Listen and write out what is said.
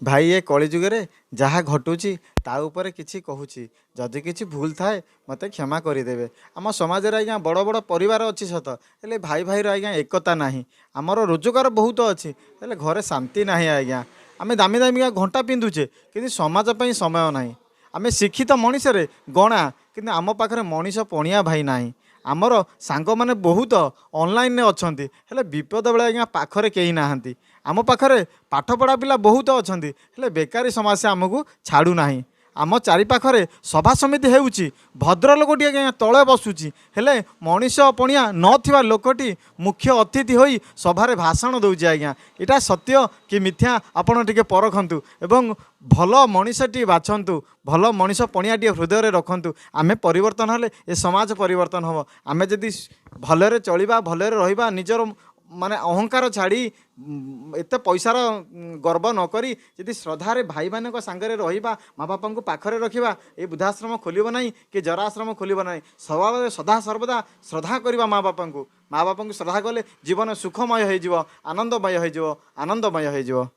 भाई ये कली जुगे जहाँ घटुची ता ऊपर किसी कहूँ जदि किसी भूल थाए मत क्षमा करदे। आम समाज में आज्ञा बड़ बड़ परिवार अच्छी सत हेले भाई भाई आज्ञा एकता ना आमर रोजगार बहुत अच्छी हेले घरे शांति ना आज्ञा आम दामी दामिका घंटा पिंधुचे कि समाज पर समय ना आम शिक्षित मनीष गणा कि आम पाखे मनीष पणिया भाई ना आमर सांग मैंने बहुत ऑनलाइन अच्छा हेले विपद बेले आज्ञा पाखरे कहीं ना आम पाखरे पाठ पढ़ा पिला बहुत अच्छा हेले बेकारी समस्या आमको छाड़ू ना आम चारिपाखरे सभा समिति होउची भद्र लोकटी आज्ञा तले बसुची हेले मनीष पणिया नथिबा लोकटी मुख्य अतिथि होई सभारे भाषण दौची आज्ञा इटा सत्य कि मिथ्या आपण टिके परखंतु एवं भल मनीषटी बाछंतु भल मनीष पणियाटी हृदय रखंतु आमे परिवर्तन हेले ए समाज परिवर्तन हम आमे जदि भलरे चलिबा भलरे रहिबा निजर माने अहंकार छाड़ी एत पैसार गर्व नक जदि श्रद्धारे भाई मान सांगरे रहिबा माँ बापा को पाखरे रखिबा ए वृद्धाश्रम खोलिबो नाही कि जराश्रम खोलिबो नाही सदा सदा सर्वदा श्रद्धा करबा माँ बापा को श्रद्धा कले जीवन सुखमय हो आनंदमय हो आनंदमय हो।